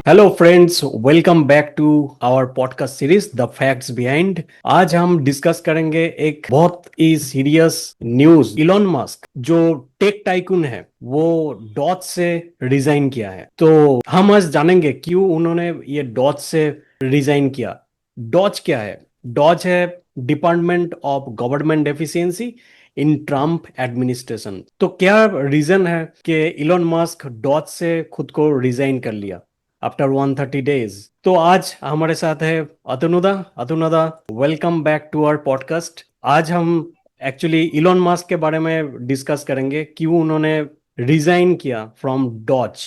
Hello friends, welcome back to our podcast series the facts behind. आज हम discuss करेंगे एक बहुत ही सीरियस न्यूज। इलॉन मस्क जो टेक टाइकून है वो डॉज से रिजाइन किया है। तो हम आज जानेंगे क्यों उन्होंने ये डॉज से रिजाइन किया। डॉज क्या है? डॉज है department of government efficiency in Trump administration. तो क्या रीजन है कि इलॉन मस्क डॉज से खुद को रिजाइन कर लिया आफ्टर 130 डेज? तो आज हमारे साथ है Atanuda. Atanuda, welcome back to our podcast. आज हम एक्चुअली इलॉन मस्क के बारे में डिस्कस करेंगे, क्यों उन्होंने रिजाइन किया from DOGE.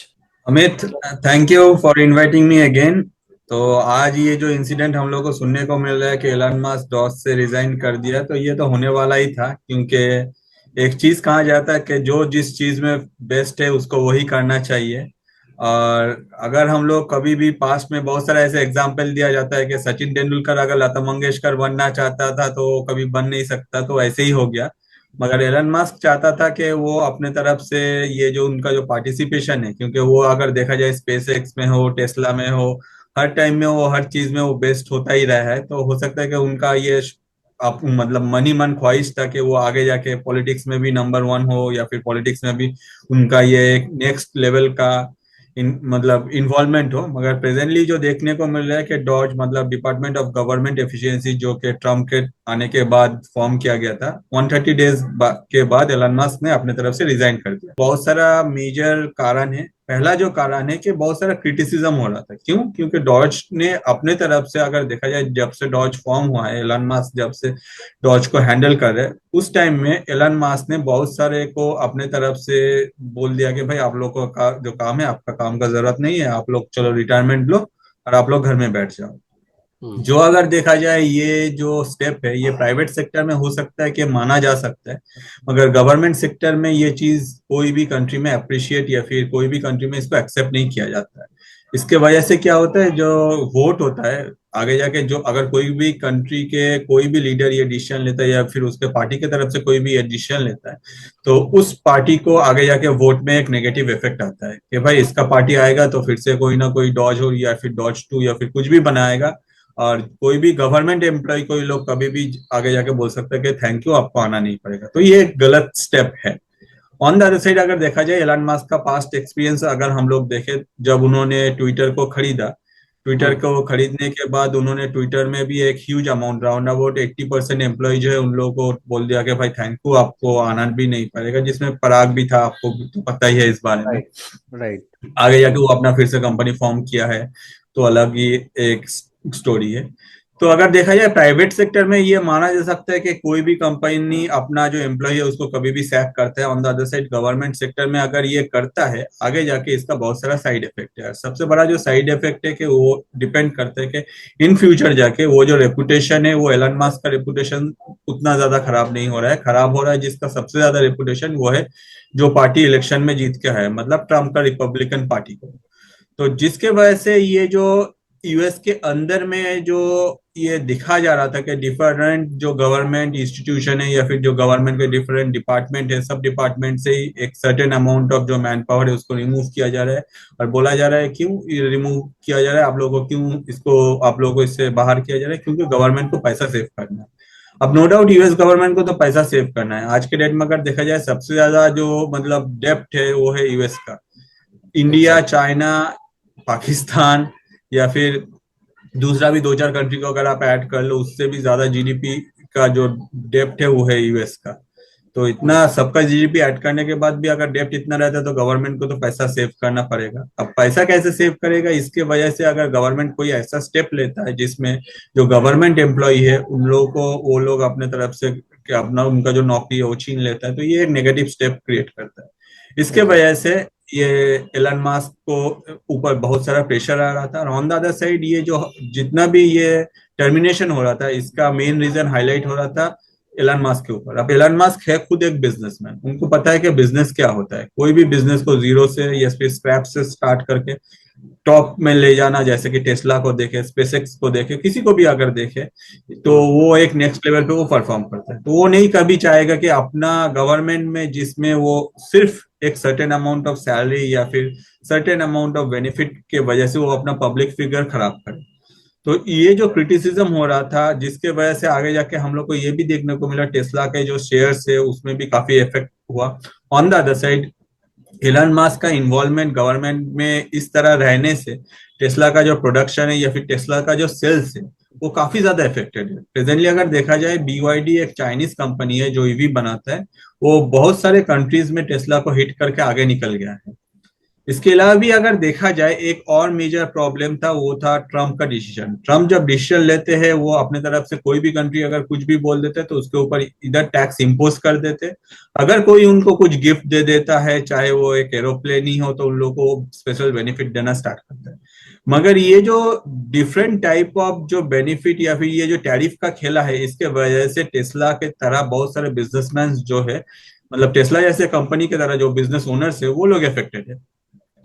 Amit, thank you for inviting me again. तो आज ये जो इंसिडेंट हम लोग को सुनने को मिल रहा है कि एलन मस्क डॉस से रिजाइन कर दिया, तो ये तो होने वाला ही था, क्योंकि एक चीज कहा जाता है कि जो जिस चीज में बेस्ट है उसको वही करना चाहिए। और अगर हम लोग कभी भी पास्ट में बहुत सारा ऐसे एग्जाम्पल दिया जाता है कि सचिन तेंदुलकर अगर लता मंगेशकर बनना चाहता था तो कभी बन नहीं सकता, तो ऐसे ही हो गया। मगर एलन मस्क चाहता था कि वो अपने तरफ से ये जो उनका जो पार्टिसिपेशन है, क्योंकि वो अगर देखा जाए स्पेस एक्स में हो, टेस्ला में हो, हर टाइम में वो हर चीज में वो बेस्ट होता ही रहा है। तो हो सकता है कि उनका ये मतलब मनी मन ख्वाहिश था कि वो आगे जाके पॉलिटिक्स में भी नंबर वन हो, या फिर पॉलिटिक्स में भी उनका ये एक नेक्स्ट लेवल का मतलब इन्वॉल्वमेंट हो। मगर प्रेजेंटली जो देखने को मिल रहा है कि डॉज मतलब डिपार्टमेंट ऑफ गवर्नमेंट एफिशिएंसी, जो कि ट्रम्प के आने के बाद फॉर्म किया गया था, 130 डेज के बाद एलन मस्क ने अपने तरफ से रिजाइन कर दिया। बहुत सारा मेजर कारण है। पहला जो कारण है कि बहुत सारा क्रिटिसिज्म हो रहा था। क्यों? क्योंकि डॉज ने अपने तरफ से अगर देखा जाए, जब से डॉज फॉर्म हुआ है, एलन मस्क जब से डॉज को हैंडल कर रहे हैं, उस टाइम में एलन मास्क ने बहुत सारे को अपने तरफ से बोल दिया कि भाई आप लोग का जो काम है, आपका काम का जरूरत नहीं है, आप लोग चलो रिटायरमेंट लो और आप लोग घर में बैठ जाओ। हम्म। जो अगर देखा जाए, ये जो स्टेप है ये प्राइवेट सेक्टर में हो सकता है कि माना जा सकता है, मगर गवर्नमेंट सेक्टर में ये चीज कोई भी कंट्री में अप्रिशिएट या फिर कोई भी कंट्री में इसको एक्सेप्ट नहीं किया जाता है। इसके वजह से क्या होता है, जो वोट होता है आगे जाके, जो अगर कोई भी कंट्री के कोई भी लीडर ये डिसीजन लेता है या फिर उसके पार्टी की तरफ से कोई भी ये डिसीजन लेता है, तो उस पार्टी को आगे जाके वोट में एक नेगेटिव इफेक्ट आता है कि भाई इसका पार्टी आएगा तो फिर से कोई ना कोई डॉज हो या फिर डॉज टू या फिर कुछ भी बनाएगा। और कोई भी गवर्नमेंट एम्प्लॉय कोई लोग कभी भी आगे जाके बोल सकते हैं कि थैंक यू, आपको आना नहीं पड़ेगा। तो ये एक गलत स्टेप है। ऑन द अदर साइड अगर देखा जाए, एलन मस्क का पास्ट एक्सपीरियंस अगर हम लोग देखें, जब उन्होंने ट्विटर को खरीदा, ट्विटर हम्म। को खरीदने के बाद उन्होंने ट्विटर में भी एक huge amount, round about 80% employee जो है उन लोगों को बोल दिया कि भाई थैंक यू, आपको आना भी नहीं पड़ेगा, जिसमें पराग भी था, आपको तो पता ही है इस बारे में। राइट। राइट। आगे जाके वो अपना फिर से कंपनी फॉर्म किया है, तो अलग ही एक स्टोरी है। तो अगर देखा जाए प्राइवेट सेक्टर में, ये माना जा सकता है कि कोई भी कंपनी अपना जो एम्प्लॉय है उसको कभी भी सैक करता है। On the other side government sector में अगर ये करता है, आगे जाके इसका बहुत सारा साइड इफेक्ट है। सबसे बड़ा जो साइड इफेक्ट है कि वो डिपेंड करता है कि इन फ्यूचर जाके वो जो रेपुटेशन है, वो एलन मस्क का रेपुटेशन उतना ज्यादा खराब नहीं हो रहा है। खराब हो रहा है जिसका सबसे ज्यादा रेपुटेशन, वो है जो पार्टी इलेक्शन में जीत के है, मतलब ट्रम्प का रिपब्लिकन पार्टी को। तो जिसके वजह से ये जो यूएस के अंदर में जो ये दिखा जा रहा था कि डिफरेंट जो गवर्नमेंट इंस्टीट्यूशन है या फिर जो गवर्नमेंट के डिफरेंट डिपार्टमेंट है, सब डिपार्टमेंट से ही एक सर्टेन अमाउंट ऑफ जो मैन पावर है उसको रिमूव किया जा रहा है। और बोला जा रहा है क्यों रिमूव किया जा रहा है, आप लोगों को क्यों इसको, आप लोगों को इससे बाहर किया जा रहा है, क्योंकि गवर्नमेंट को पैसा सेव करना है। अब नो डाउट यूएस गवर्नमेंट को तो पैसा सेव करना है। आज के डेट में अगर देखा जाए, सबसे ज्यादा जो मतलब डेप्ट है वो है यूएस का। India, exact. चाइना, पाकिस्तान, या फिर दूसरा भी दो चार कंट्री को अगर आप ऐड कर लो, उससे भी ज्यादा जीडीपी का जो डेप्ट है वो है यूएस का। तो इतना सबका जीडीपी ऐड करने के बाद भी अगर डेप्ट इतना रहता है, तो गवर्नमेंट को तो पैसा सेव करना पड़ेगा। अब पैसा कैसे सेव करेगा, इसके वजह से अगर गवर्नमेंट कोई ऐसा स्टेप लेता है जिसमें जो गवर्नमेंट एम्प्लॉय है उन लोगों को, वो लोग अपने तरफ से कि अपना उनका जो नौकरी है वो छीन लेता है, तो ये एक नेगेटिव स्टेप क्रिएट करता है। इसके एग्जैक्ट। वजह से ये एलन मास्क को ऊपर बहुत सारा प्रेशर आ रहा था। और ऑन द अदर साइड ये जो जितना भी ये टर्मिनेशन हो रहा था, इसका मेन रीजन हाईलाइट हो रहा था एलन मास्क के ऊपर। अब एलन मास्क है खुद एक बिजनेसमैन, उनको पता है कि बिजनेस क्या होता है। कोई भी बिजनेस को जीरो से या फिर स्क्रैप से स्टार्ट करके टॉप में ले जाना, जैसे कि टेस्ला को देखे, स्पेसएक्स को देखे, किसी को भी अगर देखे, तो वो एक नेक्स्ट लेवल पे वो परफॉर्म करता है। तो वो नहीं कभी चाहेगा कि अपना गवर्नमेंट में, जिसमें वो सिर्फ एक सर्टेन अमाउंट ऑफ सैलरी या फिर सर्टेन अमाउंट ऑफ बेनिफिट के वजह से वो अपना पब्लिक फिगर खराब करे। तो ये जो क्रिटिसिज्म हो रहा था, जिसके वजह से आगे जाके हम लोग को ये भी देखने को मिला, टेस्ला के जो शेयर्स है उसमें भी काफी इफेक्ट हुआ। On the other side, Elon Musk का इन्वॉल्वमेंट गवर्नमेंट में इस तरह रहने से टेस्ला का जो प्रोडक्शन है या फिर टेस्ला का जो सेल्स है वो काफी ज्यादा इफेक्टेड है। प्रेजेंटली अगर देखा जाए, BYD एक चाइनीज कंपनी है जो ईवी बनाता है, वो बहुत सारे कंट्रीज में टेस्ला को हिट करके आगे निकल गया है। इसके अलावा भी अगर देखा जाए, एक और मेजर प्रॉब्लम था, वो था ट्रम्प का डिसीजन। ट्रम्प जब डिसीजन लेते हैं, वो अपने तरफ से कोई भी कंट्री अगर कुछ भी बोल देते तो उसके ऊपर इधर टैक्स इम्पोज कर देते। अगर कोई उनको कुछ गिफ्ट दे देता है, चाहे वो एक एरोप्लेन ही हो, तो उन लोगों को स्पेशल बेनिफिट देना स्टार्ट करता है। मगर ये जो डिफरेंट टाइप ऑफ जो बेनिफिट या फिर ये जो टैरिफ का खेला है, इसके वजह से टेस्ला के तरह बहुत सारे बिजनेसमैन जो है, मतलब टेस्ला जैसे कंपनी की तरह जो बिजनेस ओनर्स है, वो लोग इफेक्टेड है।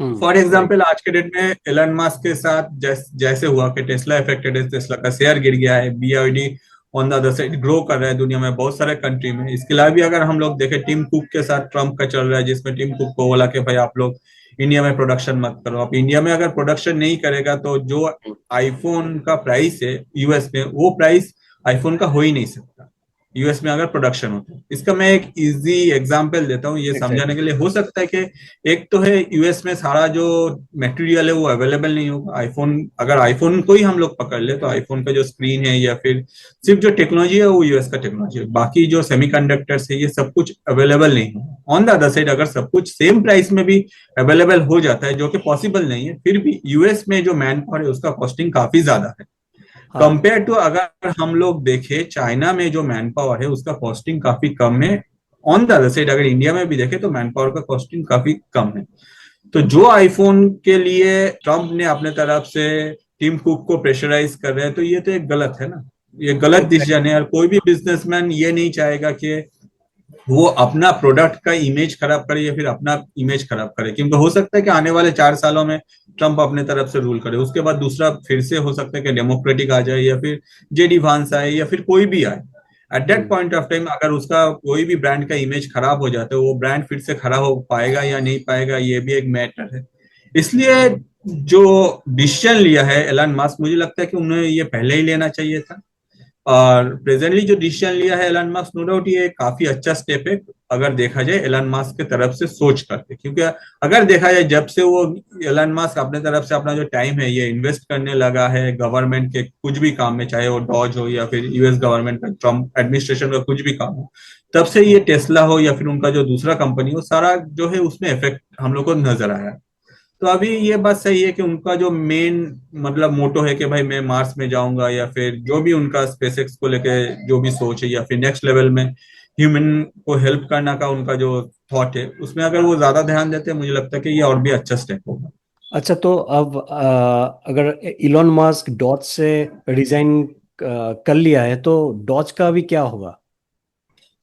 For right. एग्जाम्पल, आज के डेट में एलन मस्क के साथ जैसे हुआ कि टेस्ला इफेक्टेड है, टेस्ला का शेयर गिर गया है, BYD on the other side grow कर रहा है दुनिया में बहुत सारे कंट्री में। इसके अलावा भी अगर हम लोग देखें, टिम कुक के साथ ट्रम्प का चल रहा है, जिसमें टिम कुक को बोला कि भाई आप लोग इंडिया में प्रोडक्शन मत करो। आप इंडिया में अगर प्रोडक्शन नहीं करेगा तो जो आईफोन का प्राइस है यूएस में, वो प्राइस आईफोन का हो ही नहीं सकता यूएस में अगर प्रोडक्शन होता है। इसका मैं एक इजी एग्जांपल देता हूँ ये समझाने के लिए। हो सकता है कि एक तो है यूएस में सारा जो मटेरियल है वो अवेलेबल नहीं होगा। आईफोन, अगर आईफोन को ही हम लोग पकड़ ले, तो आईफोन का जो स्क्रीन है या फिर सिर्फ जो टेक्नोलॉजी है वो यूएस का टेक्नोलॉजी है, बाकी जो सेमीकंडक्टर्स है ये सब कुछ अवेलेबल नहीं है। ऑन द अदर साइड, अगर सब कुछ सेम प्राइस में भी अवेलेबल हो जाता है, जो कि पॉसिबल नहीं है, फिर भी यूएस में जो मैन पावर है उसका कॉस्टिंग काफी ज्यादा है हाँ। कंपेयर टू, अगर हम लोग देखें चाइना में जो मैन पावर है उसका कॉस्टिंग काफी कम है। ऑन द अदर साइड, अगर इंडिया में भी देखें तो मैन पावर का कॉस्टिंग काफी कम है। तो जो आईफोन के लिए ट्रम्प ने अपने तरफ से टिम कुक को प्रेशराइज कर रहे हैं, तो ये तो एक गलत है ना, ये गलत डिसीजन है। और कोई भी बिजनेसमैन ये नहीं चाहेगा कि वो अपना प्रोडक्ट का इमेज खराब करे या फिर अपना इमेज खराब करे, क्योंकि हो सकता है कि आने वाले 4 सालों में ट्रम्प अपने तरफ से रूल करे, उसके बाद दूसरा फिर से हो सकता है कि डेमोक्रेटिक आ जाए या फिर JD वांस आए या फिर कोई भी आए। At that point of time अगर उसका कोई भी ब्रांड का इमेज खराब हो जाता है, वो ब्रांड फिर से खड़ा हो पाएगा या नहीं पाएगा, ये भी एक मैटर है। इसलिए जो डिसीजन लिया है एलन मस्क, मुझे लगता है कि उन्हें ये पहले ही लेना चाहिए था। और प्रेजेंटली जो डिसीजन लिया है एलन मस्क, नो डाउट ये काफी अच्छा स्टेप है अगर देखा जाए एलन मस्क की तरफ से सोच करके। क्योंकि अगर देखा जाए, जब से वो एलन मस्क अपने तरफ से अपना जो टाइम है ये इन्वेस्ट करने लगा है गवर्नमेंट के कुछ भी काम में, चाहे वो डॉज हो या फिर यूएस गवर्नमेंट का, ट्रम्प एडमिनिस्ट्रेशन का कुछ भी काम हो, तब से ये टेस्ला हो या फिर उनका जो दूसरा कंपनी हो, सारा जो है उसमें इफेक्ट हम लोग को नजर आया। तो अभी ये बात सही है कि उनका जो मेन मतलब मोटो है कि भाई मैं मार्स में जाऊंगा, या फिर जो भी उनका स्पेसएक्स को लेके जो भी सोच है, या फिर नेक्स्ट लेवल में ह्यूमन को हेल्प करना का उनका जो थॉट है, उसमें अगर वो ज्यादा ध्यान देते हैं, मुझे लगता है कि ये और भी अच्छा स्टेप होगा। अच्छा, तो अब अगर इलॉन मस्क डॉज से रिजाइन कर लिया है तो डॉज का भी क्या होगा?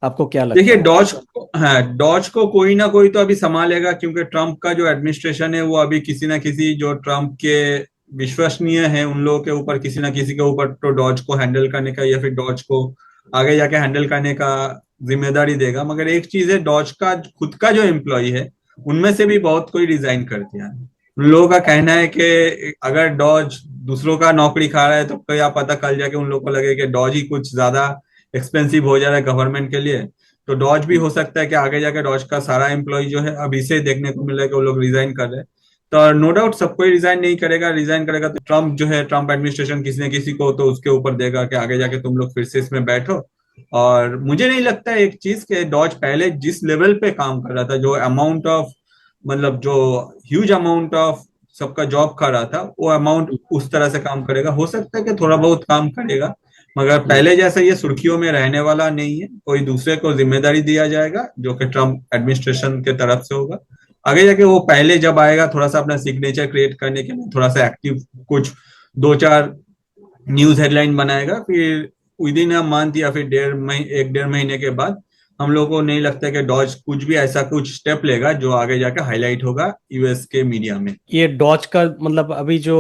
आपको क्या लगता देखिए, है? डॉज को, हाँ, डॉज को कोई ना कोई तो अभी संभालेगा, क्योंकि ट्रम्प का जो एडमिनिस्ट्रेशन है वो अभी किसी ना किसी जो ट्रम्प के विश्वसनीय है उन लोगों के ऊपर, किसी ना किसी के ऊपर तो डॉज को हैंडल करने का या फिर डॉज को आगे जाके हैंडल करने का जिम्मेदारी देगा। मगर एक चीज है, डॉज का खुद का जो एम्प्लॉय है उनमें से भी बहुत कोई रिजाइन कर दिया है। उन लोगों का कहना है कि अगर डॉज दूसरों का नौकरी खा रहा है, तो क्या पता कल जाके उन लोगों को लगे कि डॉज ही कुछ ज्यादा एक्सपेंसिव हो जा रहा है गवर्नमेंट के लिए। तो डॉज भी हो सकता है कि आगे जाके डॉज का सारा एम्प्लॉय जो है अभी से देखने को मिल रहा है कि वो लोग रिजाइन कर रहे हैं। तो नो डाउट सब कोई रिजाइन नहीं करेगा, रिजाइन करेगा तो ट्रम्प जो है, ट्रम्प एडमिनिस्ट्रेशन किसी न किसी को तो उसके ऊपर देगा कि आगे जाके तुम लोग फिर से इसमें बैठो। और मुझे नहीं लगता है एक चीज के डॉज पहले जिस लेवल पे काम कर रहा था, जो अमाउंट ऑफ मतलब जो ह्यूज अमाउंट ऑफ सबका जॉब कर रहा था, वो अमाउंट उस तरह से काम करेगा। हो सकता है कि थोड़ा बहुत काम करेगा, मगर पहले जैसा ये सुर्खियों में रहने वाला नहीं है। कोई दूसरे को जिम्मेदारी दिया जाएगा जो कि ट्रम्प एडमिनिस्ट्रेशन के तरफ से होगा। आगे जाके वो पहले जब आएगा, थोड़ा सा अपना सिग्नेचर क्रिएट करने के लिए थोड़ा सा एक्टिव, कुछ 2-4 न्यूज हेडलाइन बनाएगा, फिर विद इन अ मंथ या फिर 1.5 महीने के बाद हम लोग को नहीं लगता कि डॉज कुछ भी ऐसा कुछ स्टेप लेगा जो आगे जाके हाईलाइट होगा यूएस के मीडिया में। ये डॉज का मतलब अभी जो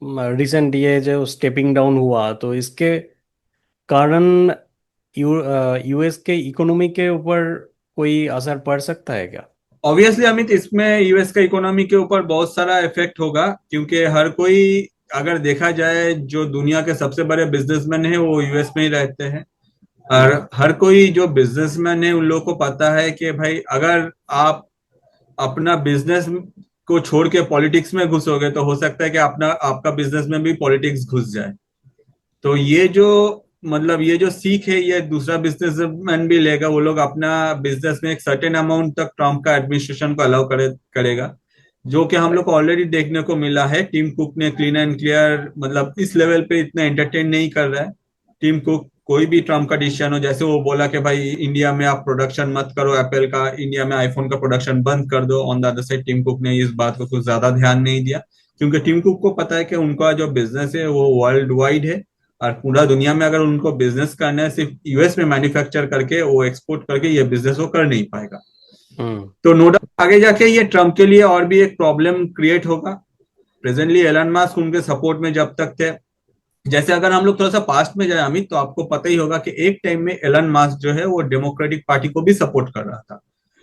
रिसेंट ये जो स्टेपिंग डाउन हुआ तो इसके कारण यूएस के इकोनॉमी के ऊपर कोई असर पड़ सकता है क्या? ऑब्वियसली अमित, इसमें यूएस का इकोनॉमी के ऊपर बहुत सारा इफेक्ट होगा, क्योंकि हर कोई, अगर देखा जाए, जो दुनिया के सबसे बड़े बिजनेसमैन है वो यूएस में ही रहते हैं। और हम्म। हर कोई जो बिजनेसमैन है उन लोगों को पता है कि भाई अगर आप अपना बिजनेस को छोड़ के पॉलिटिक्स में घुसोगे तो हो सकता है कि अपना आपका बिजनेस में भी पॉलिटिक्स घुस जाए। तो ये जो, मतलब ये जो सीख है ये दूसरा बिजनेसमैन भी लेगा। वो लोग अपना बिजनेस में एक सर्टेन अमाउंट तक ट्रम्प का एडमिनिस्ट्रेशन को अलाउ करेगा, जो कि हम लोग को ऑलरेडी देखने को मिला है। टीम कुक ने क्लीन एंड क्लियर, मतलब इस लेवल पे इतना एंटरटेन नहीं कर रहा है। टिम कुक कोई भी ट्रम्प का डिसीजन हो, जैसे वो बोला कि भाई इंडिया में आप प्रोडक्शन मत करो एप्पल का, इंडिया में आईफोन का प्रोडक्शन बंद कर दो, on the other side Tim Cook ने इस बात को कुछ ज्यादा ध्यान नहीं दिया, क्योंकि टिम कुक को पता है कि उनका जो बिजनेस है वो वर्ल्ड वाइड है। और पूरा दुनिया में अगर उनको बिजनेस करना है, सिर्फ यूएस में मैन्युफैक्चर करके वो एक्सपोर्ट करके ये बिजनेस वो कर नहीं पाएगा। हम्म। तो नो डाउट आगे जाके ये ट्रम्प के लिए और भी एक प्रॉब्लम क्रिएट होगा। प्रेजेंटली एलन मास्क उनके सपोर्ट में जब तक थे, जैसे अगर हम लोग थोड़ा सा पास्ट में जाए अमित, तो आपको पता ही होगा कि एक टाइम में एलन मास्क जो है वो डेमोक्रेटिक पार्टी को भी सपोर्ट कर रहा था।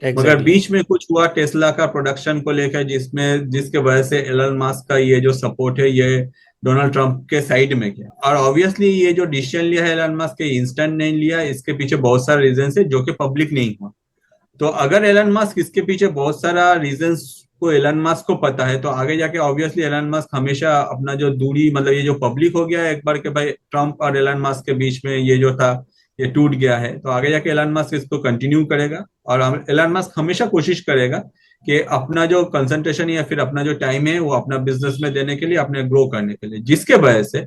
मगर एग्जैक्टली। बीच में कुछ हुआ टेस्ला का प्रोडक्शन को लेकर, जिसमें जिसके वजह से एलन मास्क का ये जो सपोर्ट है ये डोनाल्ड ट्रंप के साइड में गया। और ऑब्वियसली ये जो डिसीजन लिया है एलन मास्क के, इंस्टेंट नहीं लिया, इसके पीछे बहुत सारे रीजन है जो कि पब्लिक नहीं हुआ। तो अगर एलन मस्क, इसके पीछे बहुत सारा रीजंस को एलन मस्क को पता है, तो आगे जाके ऑब्वियसली एलन मस्क हमेशा अपना जो दूरी, मतलब ये जो पब्लिक हो गया है एक बार के भाई ट्रम्प और एलन मस्क के बीच में ये जो था ये टूट गया है, तो आगे जाके एलन मस्क इसको कंटिन्यू करेगा। और एलन मस्क हमेशा कोशिश करेगा कि अपना जो कंसंट्रेशन या फिर अपना जो टाइम है वो अपना बिजनेस में देने के लिए, अपने ग्रो करने के लिए, जिसके वजह से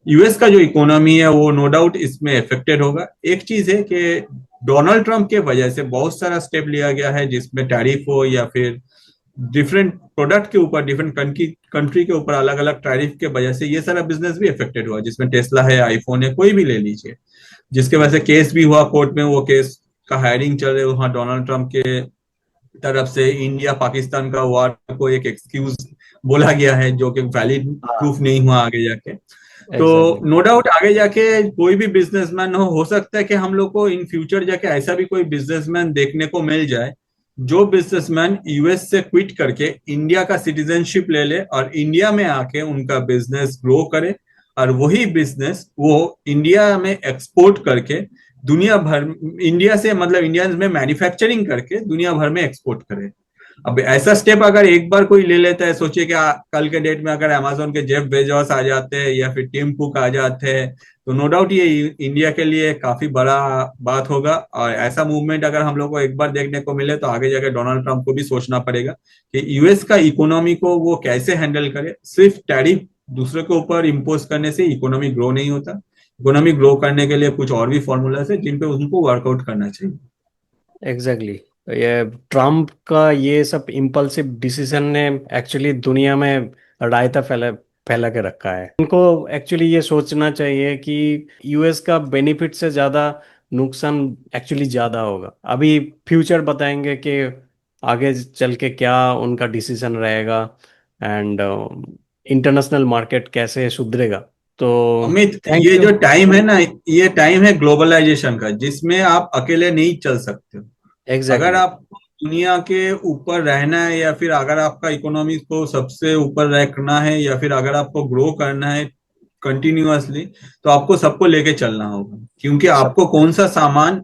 यूएस का जो इकोनॉमी है वो नो डाउट इसमें अफेक्टेड होगा। एक चीज है कि डोनाल्ड ट्रंप के वजह से बहुत सारा स्टेप लिया गया है, जिसमें टैरिफ हो या फिर डिफरेंट प्रोडक्ट के ऊपर, डिफरेंट कंट्री के ऊपर अलग अलग टैरिफ के वजह से ये सारा बिजनेस भी अफेक्टेड हुआ, जिसमें टेस्ला है, आईफोन है, कोई भी ले लीजिए, जिसके वजह से केस भी हुआ कोर्ट में। वो केस का हायरिंग चल रहे हो, वहाँ डोनाल्ड ट्रंप के तरफ से इंडिया पाकिस्तान का वार को एक एक्सक्यूज बोला गया है, जो कि वैलिड हाँ। प्रूफ नहीं हुआ आगे जाके। तो एग्जैक्टली। नो डाउट आगे जाके कोई भी बिजनेसमैन हो सकता है कि हम लोग को इन फ्यूचर जाके ऐसा भी कोई बिजनेसमैन देखने को मिल जाए, जो बिजनेसमैन यूएस से क्विट करके इंडिया का सिटीजनशिप ले ले और इंडिया में आके उनका बिजनेस ग्रो करे, और वही बिजनेस वो इंडिया में एक्सपोर्ट करके दुनिया भर, इंडिया से मतलब इंडियंस में मैन्युफैक्चरिंग करके दुनिया भर में एक्सपोर्ट करे। अब ऐसा स्टेप अगर एक बार कोई ले लेता है, सोचिए कि कल के डेट में अगर अमेजोन के जेफ बेजोस आ जाते हैं या फिर टिम कुक आ जाते हैं, तो नो डाउट ये इंडिया के लिए काफी बड़ा बात होगा। और ऐसा मूवमेंट अगर हम लोग को एक बार देखने को मिले, तो आगे जाकर डोनाल्ड ट्रंप को भी सोचना पड़ेगा कि यूएस का इकोनॉमी को वो कैसे हैंडल करे। सिर्फ टैरिफ दूसरे के ऊपर इम्पोज करने से इकोनॉमी ग्रो नहीं होता। इकोनॉमी ग्रो करने के लिए कुछ और भी फॉर्मूलाज है जिन पे उनको वर्कआउट करना चाहिए। एग्जैक्टली। ये ट्रम्प का ये सब इम्पल्सिव डिसीजन ने एक्चुअली दुनिया में रायता फैला फैला के रखा है। उनको एक्चुअली ये सोचना चाहिए कि यूएस का बेनिफिट से ज़्यादा नुकसान एक्चुअली ज़्यादा होगा। अभी फ्यूचर बताएंगे कि आगे चल के क्या उनका डिसीजन रहेगा एंड इंटरनेशनल मार्केट कैसे सुधरेगा। तो अमित, थैंक ये यू। जो टाइम है ना, ये टाइम है ग्लोबलाइजेशन का, जिसमें आप अकेले नहीं चल सकते हो। अगर एग्जैक्टली। आप दुनिया के ऊपर रहना है, या फिर अगर आपका इकोनॉमी को सबसे ऊपर रखना है, या फिर अगर आपको ग्रो करना है कंटिन्यूअसली, तो आपको सबको लेके चलना होगा। क्योंकि सब। आपको कौन सा सामान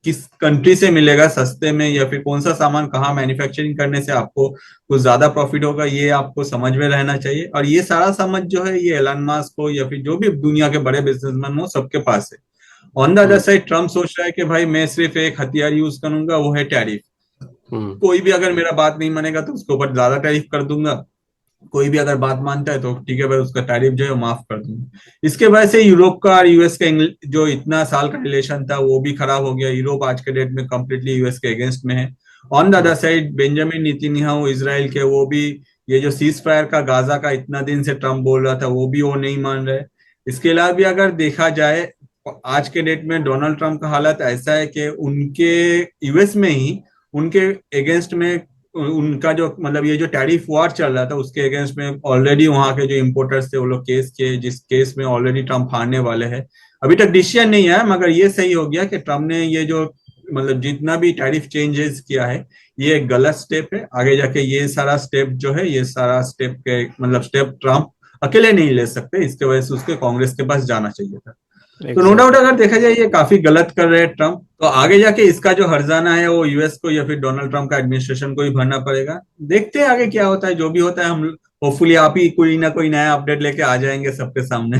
किस कंट्री से मिलेगा सस्ते में, या फिर कौन सा सामान कहाँ मैन्युफैक्चरिंग करने से आपको कुछ ज्यादा प्रॉफिट होगा, ये आपको समझ में रहना चाहिए। और ये सारा समझ जो है ये एलन मस्क को या फिर जो भी दुनिया के बड़े बिजनेसमैन हो सबके पास है। On the other hmm. Side Trump सोच रहा है कि भाई मैं सिर्फ एक हथियार यूज करूंगा, वो है टैरिफ। हम्म। कोई भी अगर मेरा बात नहीं मानेगा तो उसके ऊपर ज्यादा टैरिफ कर दूंगा, कोई भी अगर बात मानता है तो ठीक है भाई उसका टैरिफ जो है वो माफ कर दूंगा। इसके वजह से यूरोप का और यूएस का जो इतना साल का रिलेशन था वो भी खराब हो गया। यूरोप आज के डेट में कंप्लीटली यूएस के अगेंस्ट में है। On the other hmm. Side Benjamin Netanyahu Israel के, वो भी ये जो सीज फायर का गाजा का इतना दिन से ट्रम्प बोल रहा था वो भी वो नहीं मान रहे। इसके अलावा भी अगर देखा जाए आज के डेट में डोनाल्ड ट्रंप का हालत ऐसा है कि उनके यूएस में ही उनके अगेंस्ट में उनका जो मतलब ये जो टैरिफ वॉर चल रहा था उसके अगेंस्ट में ऑलरेडी वहां के जो इम्पोर्टर्स थे वो लोग केस किए, जिस केस में ऑलरेडी ट्रंप हारने वाले हैं। अभी तक डिसीजन नहीं आया, मगर ये सही हो गया कि ट्रंप ने ये जो मतलब जितना भी टैरिफ चेंजेस किया है ये एक गलत स्टेप है। आगे जाके ये सारा स्टेप जो है, ये सारा स्टेप के मतलब स्टेप ट्रंप अकेले नहीं ले सकते, इसके वजह से उसके कांग्रेस के पास जाना चाहिए था। तो नो डाउट एग्जैक्टली। अगर देखा जाए ये काफी गलत कर रहे हैं ट्रम्प, तो आगे जाके इसका जो हर्जाना है वो यूएस को या फिर डोनाल्ड ट्रंप का एडमिनिस्ट्रेशन को ही भरना पड़ेगा। देखते हैं आगे क्या होता है, जो भी होता है हम होपफुली आप ही कोई ना कोई नया अपडेट लेके आ जाएंगे सबके सामने।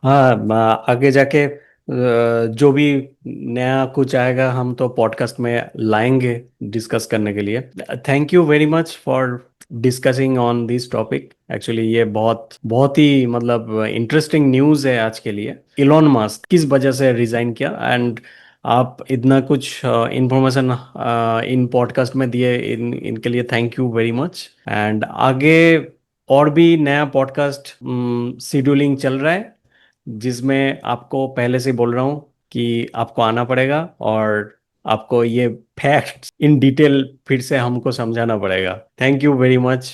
हाँ, आगे जाके जो भी नया कुछ आएगा हम तो पॉडकास्ट में लाएंगे डिस्कस करने के लिए। Thank you very much for discussing on this topic. Actually ये बहुत बहुत ही मतलब इंटरेस्टिंग न्यूज़ है आज के लिए। इलॉन मस्क किस वजह से रिजाइन किया, एंड आप इतना कुछ इंफॉर्मेशन इन पॉडकास्ट में दिए, इनके लिए thank you very much. And आगे और भी नया पॉडकास्ट शेड्यूलिंग चल रहा है, जिसमें आपको पहले से बोल रहा हूँ कि आपको आना पड़ेगा और आपको ये फैक्ट्स इन डिटेल फिर से हमको समझाना पड़ेगा। Thank you very much.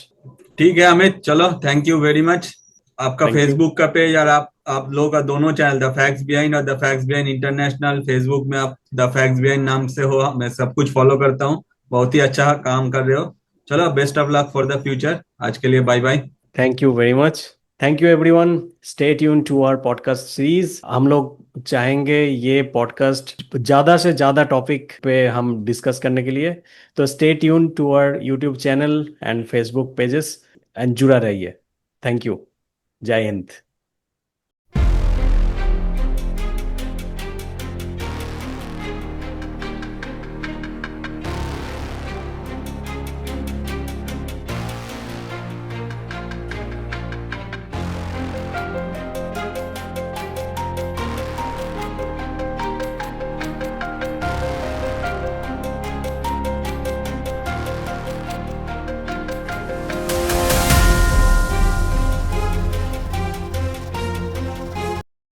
ठीक है अमित, चलो थैंक यू वेरी मच। आपका थैंक यू। फेसबुक का पेज और आप लोगों का दोनों चैनल, द फैक्ट्स बिहाइंड और the facts behind international, Facebook में आप द फैक्ट्स बिहाइंड नाम से हो, मैं सब कुछ फॉलो करता हूँ। बहुत ही अच्छा काम कर रहे हो। चलो best of luck for the future, आज के लिए bye bye. Thank you very much. Thank you everyone. Stay tune to our podcast series. हम लोग चाहेंगे ये पॉडकास्ट ज़्यादा से ज़्यादा टॉपिक पे हम डिस्कस करने के लिए। तो stay tune to our YouTube channel and Facebook pages and जुड़ा रहिए। Thank you. जय हिंद।